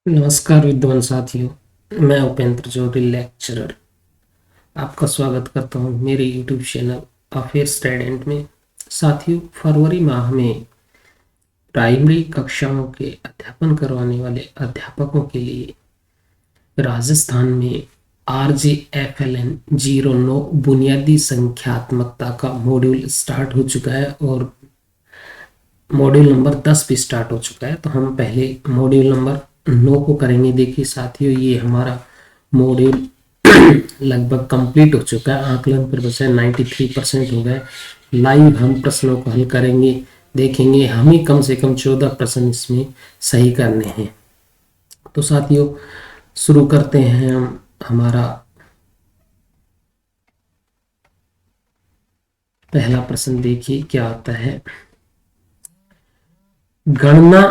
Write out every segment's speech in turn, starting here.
नमस्कार विद्वान साथियों, मैं उपेंद्र जोड़ी लेक्चरर आपका स्वागत करता हूं मेरे यूट्यूब चैनल अफेयर स्टूडेंट में। साथियों, फरवरी माह में प्राइमरी कक्षाओं के अध्यापन करवाने वाले अध्यापकों के लिए राजस्थान में RJFLN 09 बुनियादी संख्यात्मकता का मॉड्यूल स्टार्ट हो चुका है और मॉड्यूल नंबर 10 भी स्टार्ट हो चुका है। तो हम पहले मॉड्यूल नंबर 9 को करेंगे। देखिए साथियों, ये हमारा मॉड्यूल लगभग कंप्लीट हो चुका है। आकलन पर बचा 93% हो गए। लाइव हम प्रश्नों को हल करेंगे, देखेंगे। हमें कम से कम 14 प्रश्न इसमें सही करने हैं। तो साथियों, शुरू करते हैं हम हमारा पहला प्रश्न। देखिए क्या आता है। गणना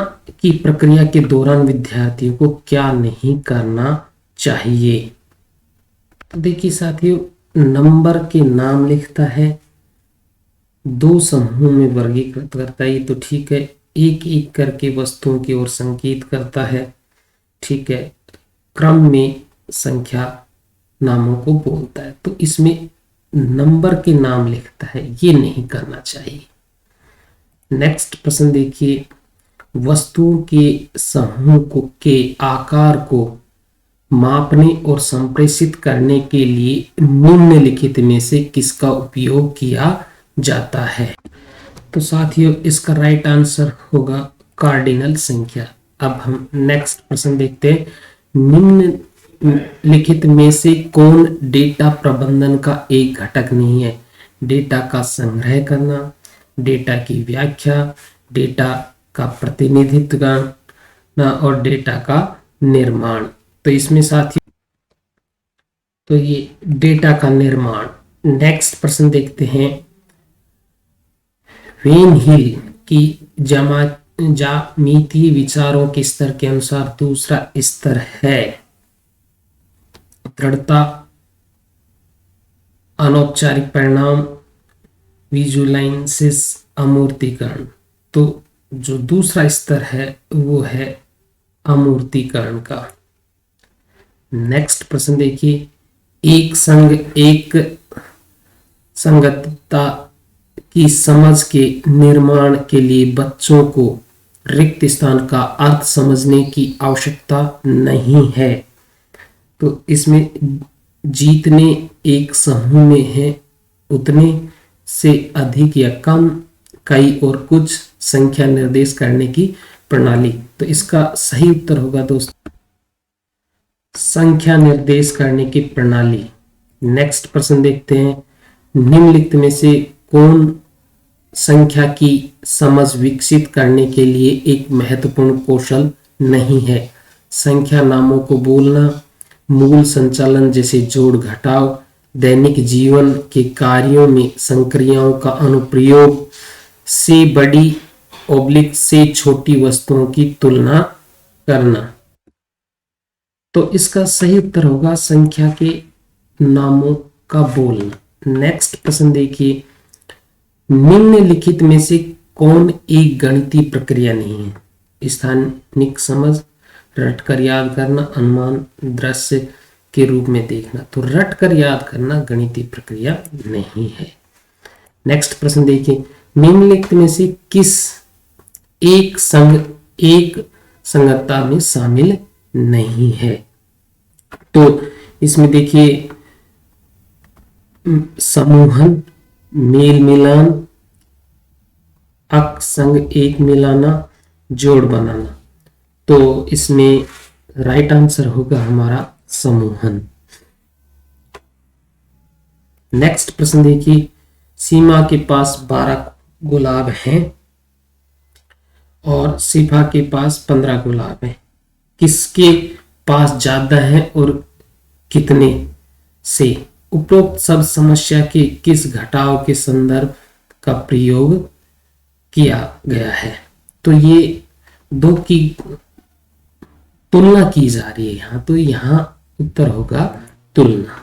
की प्रक्रिया के दौरान विद्यार्थियों को क्या नहीं करना चाहिए। तो देखिए साथियों, नंबर के नाम लिखता है, दो समूह में वर्गीकृत करता है, ये तो ठीक है। एक एक करके वस्तुओं की ओर संकेत करता है, ठीक है। क्रम में संख्या नामों को बोलता है। तो इसमें नंबर के नाम लिखता है, ये नहीं करना चाहिए। नेक्स्ट प्रश्न देखिए। वस्तुओं के समूह के आकार को मापने और संप्रेषित करने के लिए निम्नलिखित में से किसका उपयोग किया जाता है। तो साथियों, इसका राइट आंसर होगा कार्डिनल संख्या। अब हम नेक्स्ट प्रश्न देखते हैं। निम्नलिखित में से कौन डेटा प्रबंधन का एक घटक नहीं है। डेटा का संग्रह करना, डेटा की व्याख्या, डेटा का प्रतिनिधित्व करना और डेटा का निर्माण। तो इसमें साथियों, तो ये डेटा का निर्माण। नेक्स्ट प्रश्न देखते हैं। वेन हिल की ज्यामितीय विचारों के स्तर के अनुसार दूसरा स्तर है दृढ़ता, अनौपचारिक परिणाम, विजुलाइसिस, अमूर्तीकरण। तो जो दूसरा स्तर है वो है अमूर्तीकरण का। नेक्स्ट प्रश्न देखिए। एक संगतता की समझ के निर्माण के लिए बच्चों को रिक्त स्थान का अर्थ समझने की आवश्यकता नहीं है। तो इसमें जितने एक समूह में है उतने से अधिक या कम, कई और कुछ संख्या निर्देश करने की प्रणाली। तो इसका सही उत्तर होगा दोस्तों संख्या निर्देश करने की प्रणाली। नेक्स्ट प्रश्न देखते हैं। निम्नलिखित में से कौन संख्या की समझ विकसित करने के लिए एक महत्वपूर्ण कौशल नहीं है। संख्या नामों को बोलना, मूल संचालन जैसे जोड़ घटाव, दैनिक जीवन के कार्यों में संक्रियाओं का अनुप्रयोग, से बड़ी से छोटी वस्तुओं की तुलना करना। तो इसका सही उत्तर होगा संख्या के नामों का बोलना। नेक्स्ट प्रश्न देखिए। निम्नलिखित में से कौन एक गणितीय प्रक्रिया नहीं है। स्थानिक समझ, रटकर याद करना, अनुमान, दृश्य के रूप में देखना। तो रटकर याद करना गणितीय प्रक्रिया नहीं है। नेक्स्ट प्रश्न देखिए। निम्नलिखित में से किस एक संगतता में शामिल नहीं है। तो इसमें देखिए समूहन, मेल मिलान, अक संग एक मिलाना, जोड़ बनाना। तो इसमें राइट आंसर होगा हमारा समूहन। नेक्स्ट प्रश्न देखिए। सीमा के पास 12 गुलाब हैं और शिफा के पास 15 गुलाब हैं। किसके पास ज्यादा है और कितने से। उपरोक्त सब समस्या के किस घटाव के संदर्भ का प्रयोग किया गया है। तो ये दो की तुलना की जा रही है यहां। तो यहां उत्तर होगा तुलना।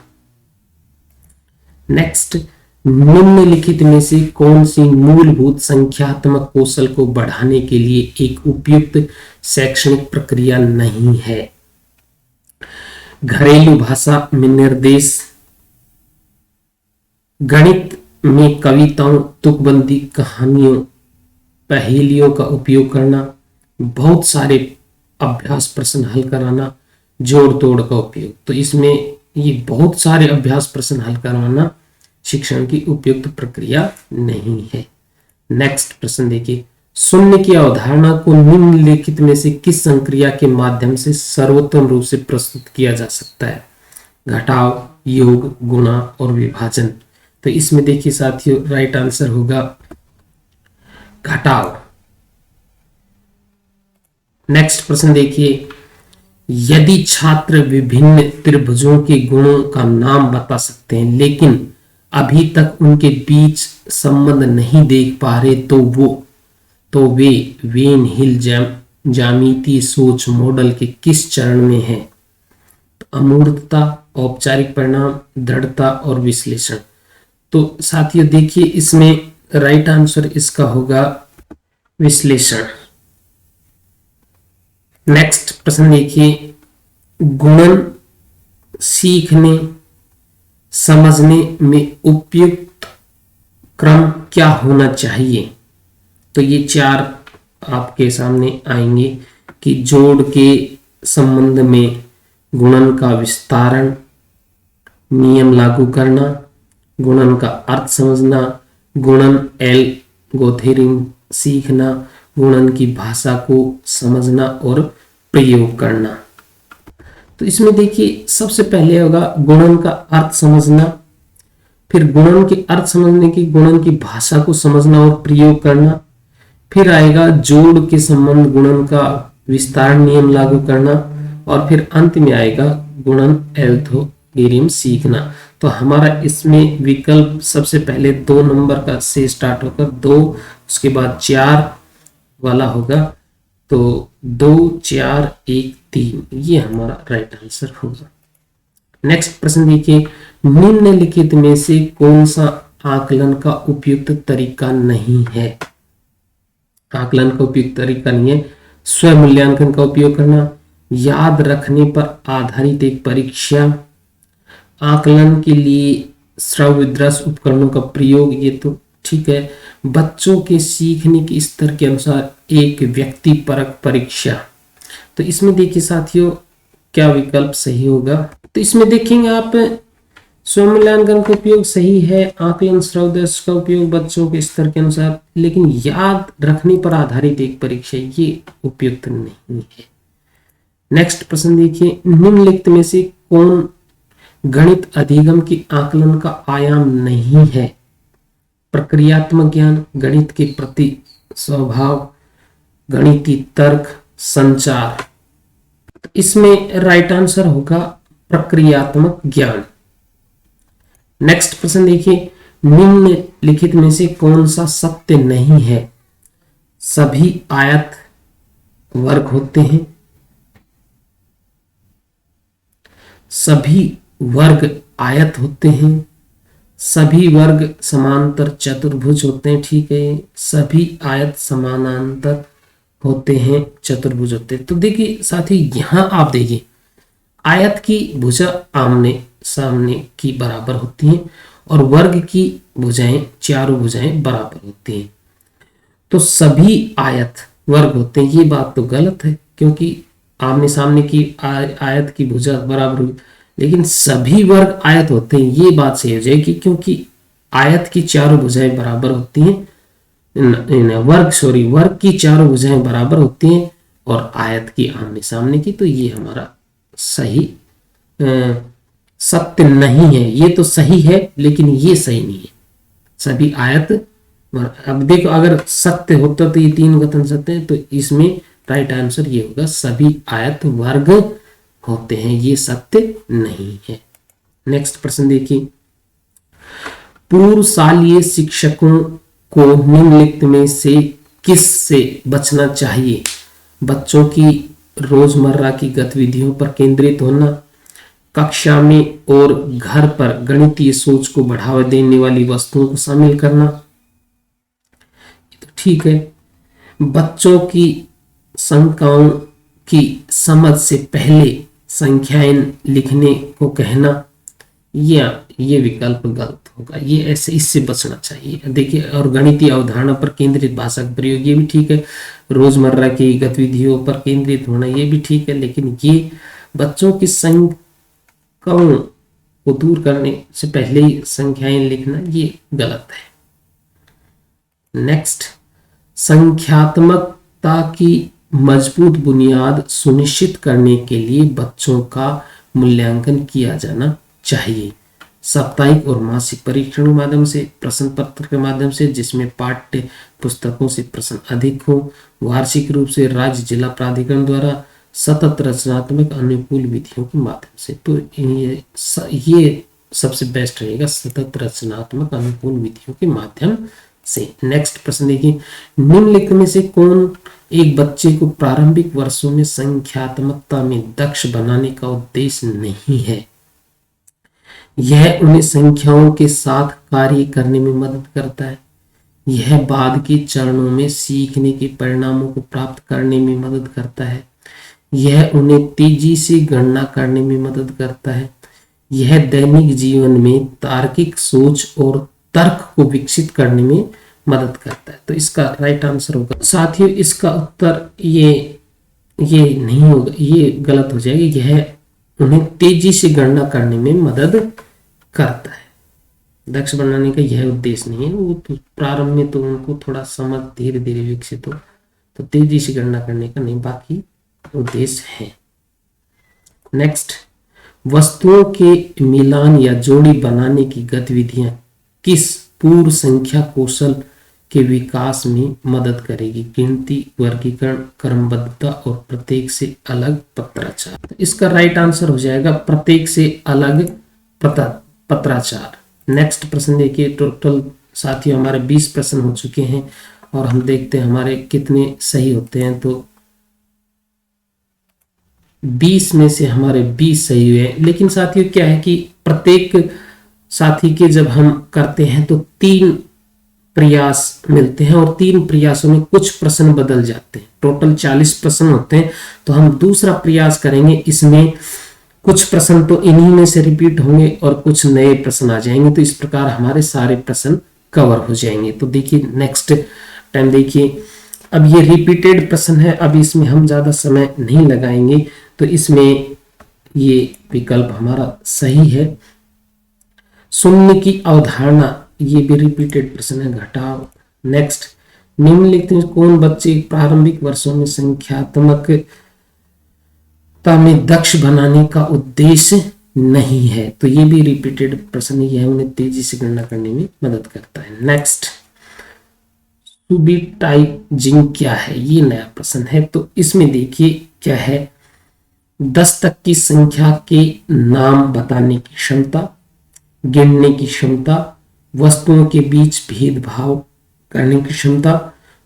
नेक्स्ट निम्नलिखित में से कौन सी मूलभूत संख्यात्मक कौशल को बढ़ाने के लिए एक उपयुक्त शैक्षणिक प्रक्रिया नहीं है? घरेलू भाषा में निर्देश, गणित में कविताओं, तुकबंदी, कहानियों, पहेलियों का उपयोग करना, बहुत सारे अभ्यास प्रश्न हल कराना, जोड़ तोड़ का उपयोग। तो इसमें ये बहुत सारे अभ्यास प्रश्न हल करवाना शिक्षण की उपयुक्त प्रक्रिया नहीं है। नेक्स्ट प्रश्न देखिए, शून्य की अवधारणा को निम्नलिखित में से किस संक्रिया के माध्यम से सर्वोत्तम रूप से प्रस्तुत किया जा सकता है? घटाव, योग, गुणा और विभाजन। तो इसमें देखिए साथियों, राइट आंसर होगा घटाव। नेक्स्ट प्रश्न देखिए, यदि छात्र विभिन्न त्रिभुजों के गुणों का नाम बता सकते हैं लेकिन अभी तक उनके बीच संबंध नहीं देख पा रहे तो वे वेन हिल ज्यामितीय सोच मॉडल के किस चरण में हैं? तो अमूर्तता, औपचारिक परिणाम, दृढ़ता और विश्लेषण। तो साथियों देखिए, इसमें राइट आंसर इसका होगा विश्लेषण। नेक्स्ट प्रश्न देखिए, गुणन सीखने समझने में उपयुक्त क्रम क्या होना चाहिए? तो ये चार आपके सामने आएंगे कि जोड़ के संबंध में गुणन का विस्तारण, नियम लागू करना, गुणन का अर्थ समझना, गुणन एल्गोरिथम सीखना, गुणन की भाषा को समझना और प्रयोग करना। तो इसमें देखिए सबसे पहले होगा गुणन का अर्थ समझना, फिर गुणन के अर्थ समझने की गुणन की भाषा को समझना और प्रयोग करना, फिर आएगा जोड़ के संबंध गुणन का विस्तार नियम लागू करना, और फिर अंत में आएगा गुणन एल्गोरिथम सीखना। तो हमारा इसमें विकल्प सबसे पहले 2 नंबर का से स्टार्ट होकर 2, उसके बाद 4 वाला होगा। तो 2, 4, 1, 3 ये हमारा राइट आंसर होगा। नेक्स्ट प्रश्न देखिए, निम्नलिखित में से कौन सा आकलन का उपयुक्त तरीका नहीं है? आकलन का उपयुक्त तरीका नहीं है स्व मूल्यांकन का उपयोग करना, याद रखने पर आधारित एक परीक्षा, आकलन के लिए श्रव्य दृश्य उपकरणों का प्रयोग, ये तो ठीक है, बच्चों के सीखने के स्तर के अनुसार एक व्यक्तिपरक परीक्षा। तो इसमें देखिए साथियों क्या विकल्प सही होगा? तो इसमें देखेंगे आप स्वमूल्यांकन का उपयोग सही है, आकलन श्रव्य दृश्य का उपयोग बच्चों के स्तर के अनुसार, लेकिन याद रखने पर आधारित एक परीक्षा ये उपयुक्त नहीं है। नेक्स्ट प्रश्न देखिए, निम्नलिखित में से कौन गणित अधिगम की आकलन का आयाम नहीं है? प्रक्रियात्मक ज्ञान, गणित के प्रति स्वभाव, गणितीय तर्क, संचार। इसमें राइट आंसर होगा प्रक्रियात्मक ज्ञान। नेक्स्ट प्रश्न देखिए, निम्नलिखित में से कौन सा सत्य नहीं है? सभी आयत वर्ग होते हैं, सभी वर्ग आयत होते हैं, सभी वर्ग समांतर चतुर्भुज होते हैं, ठीक है, सभी आयत समानांतर होते हैं, चतुर्भुज होते हैं। तो देखिए साथी यहां आप देखिए आयत की भुजा आमने सामने की बराबर होती हैं और वर्ग की भुजाएं, चारों भुजाएं बराबर होती हैं। तो सभी आयत वर्ग होते हैं, ये बात तो गलत है क्योंकि आमने सामने की आयत की भुजा बराबर हुई, लेकिन सभी वर्ग आयत होते हैं, ये बात सही हो जाएगी क्योंकि आयत की चारों भुजाएं बराबर होती हैं, वर्ग की चारों भुजाएं बराबर होती हैं और आयत की आमने सामने की। तो ये हमारा सही सत्य नहीं है, ये तो सही है लेकिन ये सही नहीं है। सभी आयत, अब देखो अगर सत्य होता तो ये 3 कथन सत्य है, तो इसमें राइट आंसर ये होगा सभी आयत वर्ग होते हैं, ये सत्य नहीं है। नेक्स्ट प्रश्न देखिए, पूर्वशालीय शिक्षकों को निम्नलिखित में से किस से बचना चाहिए? बच्चों की रोजमर्रा की गतिविधियों पर केंद्रित होना, कक्षा में और घर पर गणितीय सोच को बढ़ावा देने वाली वस्तुओं को शामिल करना, ये तो ठीक है। बच्चों की संख्याओं की समझ से पहले संख्याएं लिखने को कहना, या ये विकल्प गलत होगा, ये ऐसे इससे बचना चाहिए। देखिए, और गणितीय अवधारणा पर केंद्रित भाषा का प्रयोग, ये भी ठीक है। रोजमर्रा की गतिविधियों पर केंद्रित होना, ये भी ठीक है। लेकिन ये बच्चों की संख्याओं को दूर करने से पहले ही संख्याएं लिखना, ये गलत है। नेक्स्ट, संख्यात्मकता की मजबूत बुनियाद सुनिश्चित करने के लिए बच्चों का मूल्यांकन किया जाना चाहिए। साप्ताहिक और मासिक परीक्षण के माध्यम से, प्रश्न पत्र के माध्यम से जिसमें पाठ्य पुस्तकों से प्रश्न अधिक हो, वार्षिक रूप से राज्य जिला प्राधिकरण द्वारा सतत रचनात्मक अनुकूल विधियों के माध्यम से। तो ये सबसे बेस्ट रहेगा, सतत रचनात्मक अनुकूल विधियों के माध्यम से। नेक्स्ट प्रश्न देखिए, निम्नलिखित में से कौन एक बच्चे को प्रारंभिक वर्षों में संख्यात्मकता में दक्ष बनाने का उद्देश्य नहीं है? यह उन्हें संख्याओं के साथ कार्य करने में मदद करता है। यह बाद के चरणों में सीखने के परिणामों को प्राप्त करने में मदद करता है। यह उन्हें तेजी से गणना करने में मदद करता है। यह दैनिक जीवन में तार्किक सोच और तर्क को विकसित करने में मदद करता है। तो इसका राइट आंसर होगा साथियों, इसका उत्तर ये नहीं होगा, ये गलत हो जाएगा। यह उन्हें तेजी से गणना करने में मदद करता है। दक्ष बनाने का यह उद्देश्य नहीं है। वो तो प्रारंभ में तो उनको थोड़ा समझ धीरे धीरे विकसित हो, तो तेजी से गणना करने का नहीं, बाकी उद्देश्य है। नेक्स्ट, वस्तुओं के मिलान या जोड़ी बनाने की गतिविधियां किस पूर्व संख्या कौशल के विकास में मदद करेगी? गिनती, वर्गीकरण, क्रमबद्धता और प्रत्येक से अलग पत्राचार। तो इसका राइट आंसर हो जाएगा प्रत्येक से अलग पत्राचार। नेक्स्ट प्रश्न देखिए, टोटल साथियों हमारे 20 प्रश्न हो चुके हैं और हम देखते हैं हमारे कितने सही होते हैं। तो 20 में से हमारे 20 सही हुए। लेकिन साथियों क्या है कि प्रत्येक साथी के जब हम करते हैं तो 3 प्रयास मिलते हैं और 3 प्रयासों में कुछ प्रश्न बदल जाते हैं। टोटल 40 प्रश्न होते हैं, तो हम दूसरा प्रयास करेंगे, इसमें कुछ प्रश्न तो इन्हीं में से रिपीट होंगे और कुछ नए प्रश्न आ जाएंगे। तो इस प्रकार हमारे सारे प्रश्न कवर हो जाएंगे। तो देखिए नेक्स्ट टाइम देखिए, अब ये रिपीटेड प्रश्न है, अब इसमें हम ज्यादा समय नहीं लगाएंगे, तो इसमें ये विकल्प हमारा सही है। शून्य की अवधारणा, ये भी रिपीटेड प्रश्न है, घटाव। नेक्स्ट, निम्नलिखित में कौन बच्चे प्रारंभिक वर्षों में संख्यात्मकता में दक्ष बनाने का उद्देश्य नहीं है? तो ये भी रिपीटेड प्रश्न ही है, उन्हें तेजी से गणना करने में मदद करता है। नेक्स्ट, सुबिटाइजिंग क्या है? ये नया प्रश्न है। तो इसमें देखिए क्या है, 10 तक की संख्या के नाम बताने की क्षमता, गिनने की क्षमता, वस्तुओं के बीच भेदभाव करने की क्षमता,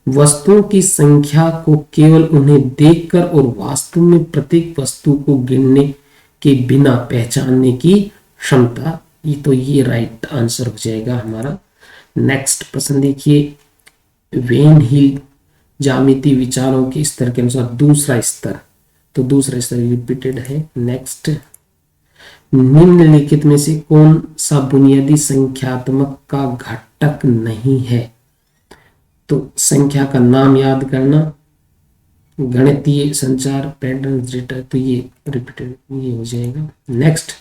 वस्तुओं की संख्या को केवल उन्हें देखकर और वास्तव में प्रत्येक वस्तु को गिनने के बिना पहचानने की क्षमता। ये राइट आंसर हो जाएगा हमारा। नेक्स्ट प्रश्न देखिए, वेन हिल ज्यामिति विचारों के स्तर के अनुसार दूसरा स्तर, तो दूसरा स्तर रिपीटेड है। नेक्स्ट, निम्नलिखित में से कौन सा बुनियादी संख्यात्मक का घटक नहीं है? तो संख्या का नाम याद करना, गणितीय संचार, पैटर्न डेटा, तो ये रिपीटेड ये हो जाएगा। नेक्स्ट,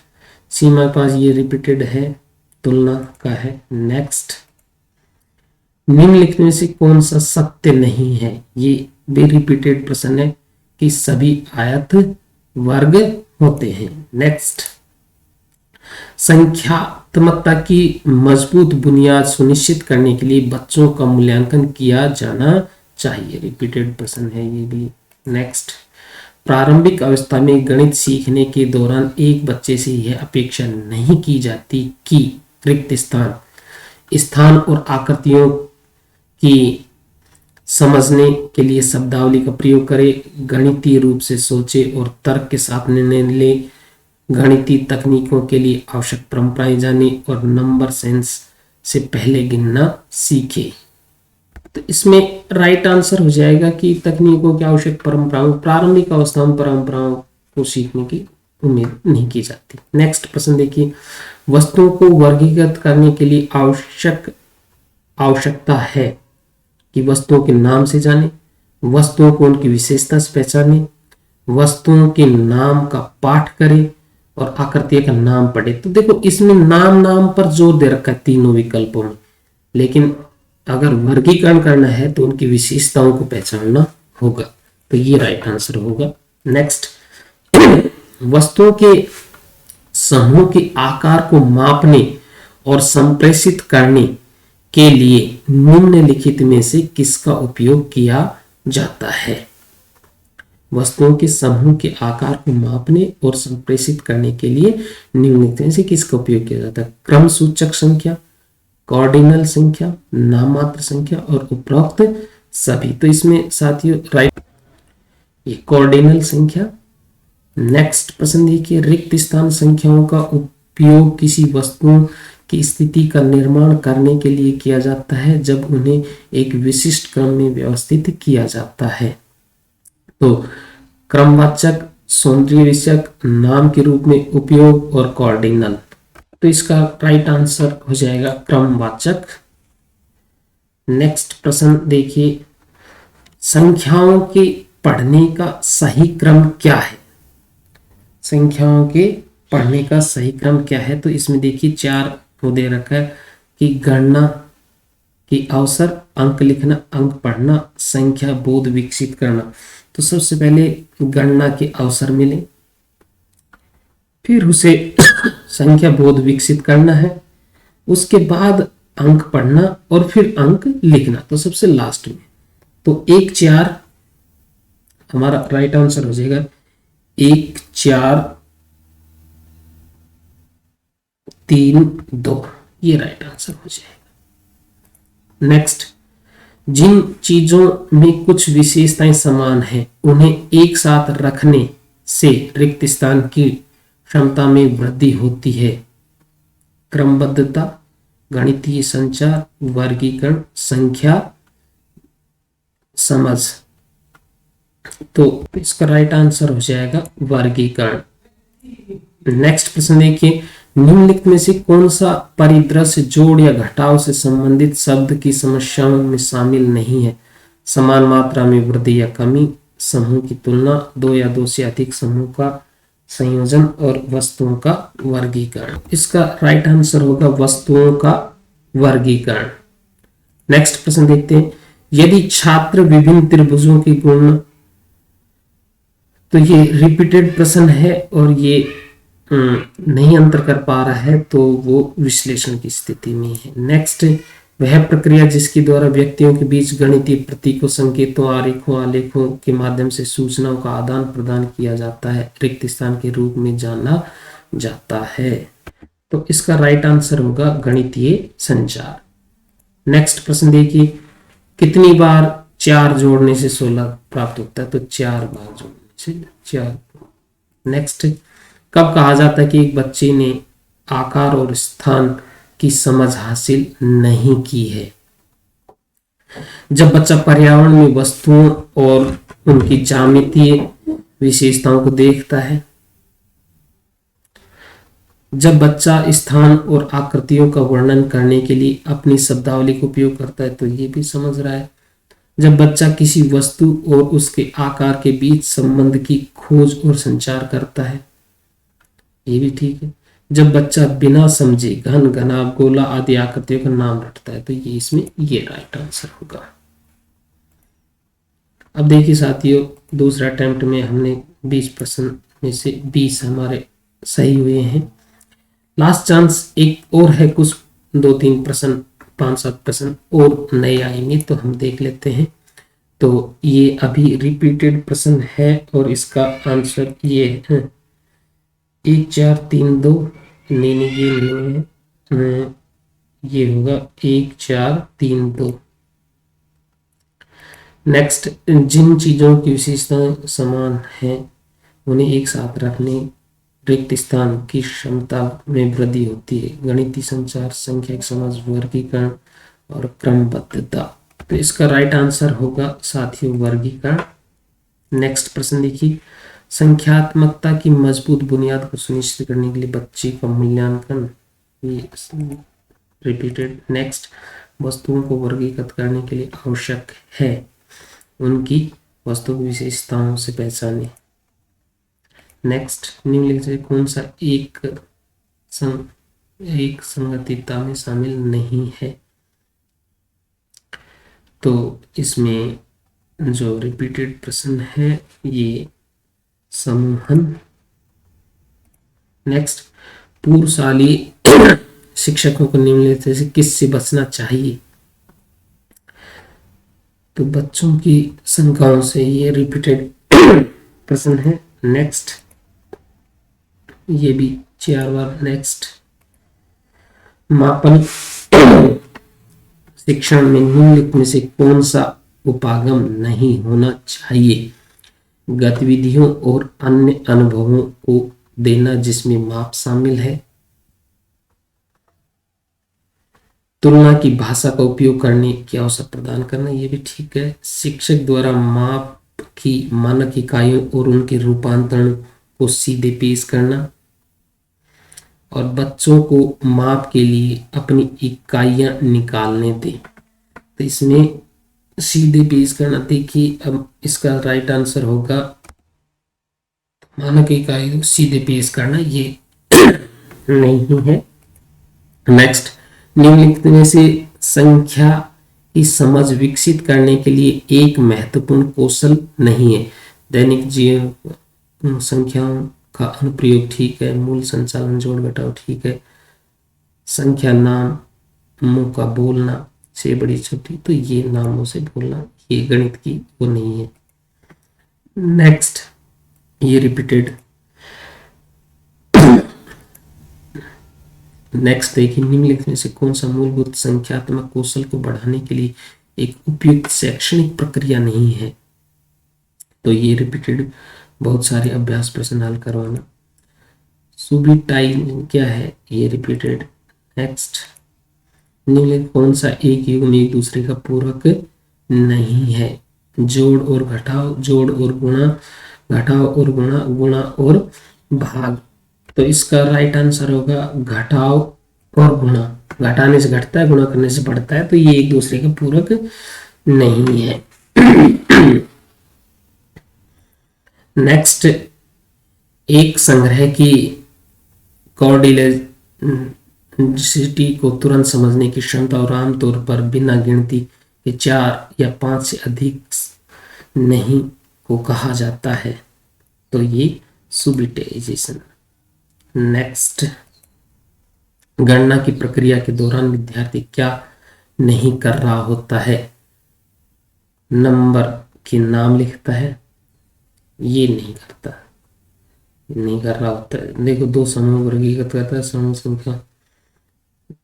सीमा के पास ये रिपीटेड है, तुलना का है। नेक्स्ट, निम्नलिखित में से कौन सा सत्य नहीं है? ये भी रिपीटेड प्रश्न है कि सभी आयत वर्ग होते हैं। नेक्स्ट, संख्यात्मकता की मजबूत बुनियाद सुनिश्चित करने के लिए बच्चों का मूल्यांकन किया जाना चाहिए। रिपीटेड प्रश्न है ये भी। नेक्स्ट, प्रारंभिक अवस्था में गणित सीखने के दौरान एक बच्चे से यह अपेक्षा नहीं की जाती कि रिक्त स्थान और आकृतियों की समझने के लिए शब्दावली का प्रयोग करे, गणितीय रूप से सोचे और तर्क के साथ निर्णय ले, गणितीय तकनीकों के लिए आवश्यक परंपराएं जाने और नंबर सेंस से पहले गिनना सीखे। तो इसमें राइट आंसर हो जाएगा कि तकनीकों की आवश्यक परंपराओं, प्रारंभिक अवस्था में परंपराओं को सीखने की उम्मीद नहीं की जाती। नेक्स्ट प्रश्न देखिए, वस्तुओं को वर्गीकृत करने के लिए आवश्यकता है कि वस्तुओं के नाम से जाने, वस्तुओं को उनकी विशेषता से पहचाने, वस्तुओं के नाम का पाठ करें और आकृति का नाम पढ़े। तो देखो इसमें नाम पर जोर दे रखा है तीनों विकल्पों में, लेकिन अगर वर्गीकरण करना है तो उनकी विशेषताओं को पहचानना होगा, तो ये राइट आंसर होगा। नेक्स्ट, वस्तुओं के समूह के आकार को मापने और संप्रेषित करने के लिए निम्नलिखित में से किसका उपयोग किया जाता है? वस्तुओं के समूह के आकार को मापने और संप्रेषित करने के लिए निम्नलिखित में से किसका उपयोग किया जाता है? क्रम सूचक संख्या, कॉर्डिनल संख्या, नाममात्र संख्या और उपरोक्त सभी। तो इसमें साथियों राइट ये कॉर्डिनल संख्या। नेक्स्ट प्रश्न देखिए, रिक्त स्थान संख्याओं का उपयोग किसी वस्तु की स्थिति का निर्माण करने के लिए किया जाता है जब उन्हें एक विशिष्ट क्रम में व्यवस्थित किया जाता है। तो क्रमवाचक, सौंदर्य विषयक, नाम के रूप में उपयोग और कॉर्डिनल। तो इसका राइट आंसर हो जाएगा क्रमवाचक। नेक्स्ट प्रश्न देखिए, संख्याओं के पढ़ने का सही क्रम क्या है? संख्याओं के पढ़ने का सही क्रम क्या है? तो इसमें देखिए 4 को दे रखा है कि गणना की अवसर, अंक लिखना, अंक पढ़ना, संख्या बोध विकसित करना। तो सबसे पहले गणना के अवसर मिले, फिर उसे संख्या बोध विकसित करना है, उसके बाद अंक पढ़ना और फिर अंक लिखना, तो सबसे लास्ट में। तो 1 4 हमारा राइट आंसर हो जाएगा 1 4 3 2, ये राइट आंसर हो जाएगा। नेक्स्ट, जिन चीजों में कुछ विशेषताएं समान हैं उन्हें एक साथ रखने से रिक्त स्थान की क्षमता में वृद्धि होती है। क्रमबद्धता, गणितीय संचार, वर्गीकरण, संख्या समझ। तो इसका राइट आंसर हो जाएगा वर्गीकरण। नेक्स्ट प्रश्न देखिए, निम्नलिखित में से कौन सा परिदृश्य जोड़ या घटाव से संबंधित शब्द की समस्याओं में शामिल नहीं है? समान मात्रा में वृद्धि या कमी, समूह की तुलना, 2 या 2 से अधिक समूह का संयोजन और वस्तुओं का वर्गीकरण। इसका राइट आंसर होगा वस्तुओं का वर्गीकरण। नेक्स्ट प्रश्न देखते हैं, यदि छात्र विभिन्न त्रिभुजों की गुण, तो ये रिपीटेड प्रश्न है और ये नहीं अंतर कर पा रहा है तो वो विश्लेषण की स्थिति में है। नेक्स्ट, वह प्रक्रिया जिसके द्वारा व्यक्तियों के बीच गणितीय प्रतीकों, संकेतों, आरेखों, आलेखों के माध्यम से सूचनाओं का आदान प्रदान किया जाता है, रिक्त स्थान के रूप में जाना जाता है। तो इसका राइट आंसर होगा गणितीय संचार। नेक्स्ट प्रश्न देखिए, कितनी बार 4 जोड़ने से 16 प्राप्त होता है? तो 4 बार जोड़ने से 4। नेक्स्ट, कब कहा जाता है कि एक बच्चे ने आकार और स्थान की समझ हासिल नहीं की है? जब बच्चा पर्यावरण में वस्तुओं और उनकी ज्यामितीय विशेषताओं को देखता है, जब बच्चा स्थान और आकृतियों का वर्णन करने के लिए अपनी शब्दावली का उपयोग करता है, तो ये भी समझ रहा है। जब बच्चा किसी वस्तु और उसके आकार के बीच संबंध की खोज और संचार करता है, ये भी ठीक है। जब बच्चा बिना समझे घन, घनाभ, गोला आदि आकृतियों का नाम रटता है, तो ये इसमें ये राइट आंसर होगा। अब देखिए साथियों, दूसरा अटेम्प्ट में हमने 20 प्रश्न में से 20 हमारे सही हुए हैं। लास्ट चांस एक और है, कुछ 2-3 प्रश्न, 5-7 प्रश्न और नए आएंगे तो हम देख लेते हैं। तो ये अभी रिपीटेड प्रश्न है और इसका आंसर ये है 1 4 3 2, नहीं ये नहीं है, ये होगा 1 4 3 2। नेक्स्ट, जिन चीजों की विशेषताएं समान हैं उन्हें एक साथ रखने रिक्त स्थान की क्षमता में वृद्धि होती है। गणितीय संचार, संख्या समझ, वर्गीकरण और क्रमबद्धता। तो इसका राइट आंसर होगा साथियों वर्गीकरण। नेक्स्ट प्रश्न देखिए, संख्यात्मकता की मजबूत बुनियाद को सुनिश्चित करने के लिए बच्चे का मूल्यांकन रिपीटेड। नेक्स्ट, वस्तुओं को वर्गीकृत करने के लिए आवश्यक है उनकी वस्तु विशेषताओं से पहचाने। नेक्स्ट, निम्नलिखित से कौन सा एक संगतिता में शामिल नहीं है। तो इसमें जो रिपीटेड प्रश्न है ये समूहन। नेक्स्ट, पूर्वशाली शिक्षकों को निम्नलिखित से किससे बचना चाहिए। तो बच्चों की शंकाओं से, ये रिपीटेड प्रश्न है। नेक्स्ट, ये भी 4 बार। नेक्स्ट, मापन शिक्षण में निम्नलिखित में से कौन सा उपागम नहीं होना चाहिए। गतिविधियों और अन्य अनुभवों को देना जिसमें माप शामिल है। तुलना की भाषा का उपयोग करने की अवसर प्रदान करना, ये भी ठीक है। शिक्षक द्वारा माप की मानक इकाइयों और उनके रूपांतरण को सीधे पेश करना और बच्चों को माप के लिए अपनी इकाइयां निकालने दें। तो इसमें सीधे पेश करना, देखिए अब इसका राइट आंसर होगा मानक इकाई सीधे पेश करना, ये नहीं है। नेक्स्ट, निम्नलिखित में से संख्या की समझ विकसित करने के लिए एक महत्वपूर्ण कौशल नहीं है। दैनिक जीवन संख्याओं का अनुप्रयोग ठीक है। मूल संचालन, जोड़ घटाव ठीक है। संख्या नामों का बोलना, से बड़ी छोटी, तो ये नामों से बोलना, ये गणित की वो नहीं है। नेक्स्ट, ये रिपीटेड। नेक्स्ट देखिए, निम्नलिखित में से कौन सा मूलभूत संख्यात्मक कौशल को बढ़ाने के लिए एक उपयुक्त शैक्षणिक प्रक्रिया नहीं है। तो ये रिपीटेड, बहुत सारे अभ्यास प्रश्न हल करवाना। सुबिटाइल क्या है, ये रिपीटेड। नेक्स्ट, निम्नलिखित कौन सा एक युग्म एक दूसरे का पूरक नहीं है। जोड़ और घटाव, जोड़ और गुणा, घटाव और गुणा, गुणा और भाग। तो इसका राइट आंसर होगा घटाव और गुणा। घटाने से घटता है, गुणा करने से बढ़ता है, तो ये एक दूसरे का पूरक नहीं है। नेक्स्ट, एक संग्रह की कोऑर्डिनेसिटी को तुरंत समझने की क्षमता और आमतौर पर बिना गिनती के 4 या 5 से अधिक नहीं को कहा जाता है। तो ये सुबिटाइजेशन। नेक्स्ट, गणना की प्रक्रिया के दौरान विद्यार्थी क्या नहीं कर रहा होता है। नंबर के नाम लिखता है, ये नहीं करता, नहीं कर रहा होता है। देखो, 2 समूह वर्गीकृत करता है, समूह संख्या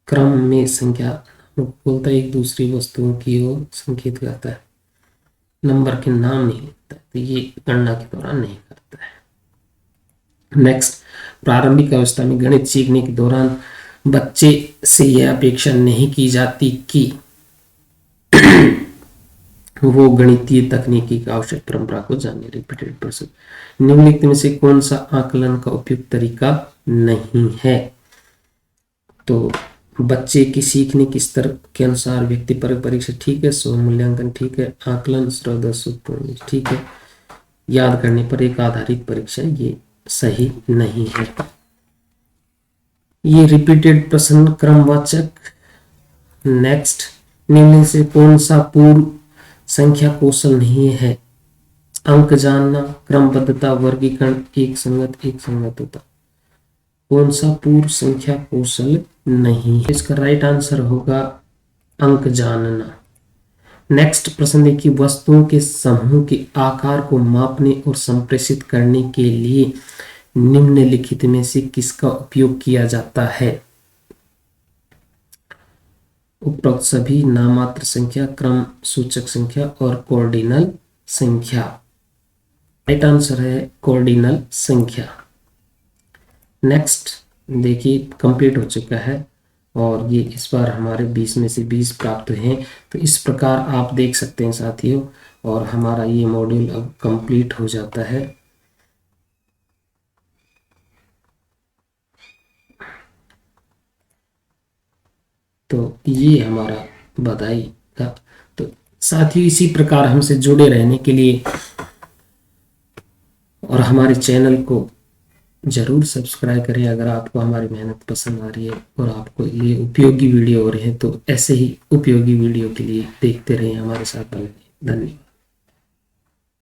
क्रम में संख्या बोलता है, एक दूसरी वस्तुओं की ओर संकेत करता है। नंबर के नाम नहीं लिखता है, तो ये गणना के दौरान नहीं करता है। नेक्स्ट, प्रारंभिक अवस्था में गणित सीखने के दौरान बच्चे से यह अपेक्षा नहीं की जाती कि वो गणितीय तकनीकी की आवश्यक परंपरा को जाने। रिपीटेड प्रश्न, निम्नलिखित में से कौन सा आकलन का उपयुक्त तरीका नहीं है। तो बच्चे की सीखने के स्तर के अनुसार व्यक्तिपरक परीक्षा ठीक है। स्व मूल्यांकन ठीक है। आकलन, श्रद्धा, सुखपूर्ण ठीक है। याद करने पर एक आधारित परीक्षा, ये सही नहीं है। ये रिपीटेड प्रश्न क्रमवाचक। नेक्स्ट, निम्न से कौन सा पूर्व संख्या कौशल नहीं है। अंक जानना, क्रमबद्धता, वर्गीकरण, एक संगत होता। कौन सा पूर्व संख्या कौशल नहीं है। इसका राइट आंसर होगा अंक जानना। नेक्स्ट प्रश्न देखिए, वस्तुओं के समूह के आकार को मापने और संप्रेषित करने के लिए निम्नलिखित में से किसका उपयोग किया जाता है। उपरोक्त सभी नामात्र संख्या, क्रम सूचक संख्या और कोऑर्डिनल संख्या। राइट आंसर है कोऑर्डिनल संख्या। नेक्स्ट देखिए कंप्लीट हो चुका है और ये इस बार हमारे 20 में से 20 प्राप्त हुए हैं। तो इस प्रकार आप देख सकते हैं साथियों, और हमारा ये मॉड्यूल अब कंप्लीट हो जाता है। तो ये हमारा बधाई का। तो साथियों इसी प्रकार हमसे जुड़े रहने के लिए और हमारे चैनल को जरूर सब्सक्राइब करें। अगर आपको हमारी मेहनत पसंद आ रही है और आपको ये उपयोगी वीडियो हो रहे हैं तो ऐसे ही उपयोगी वीडियो के लिए देखते रहें, हमारे साथ बने रहें। धन्यवाद।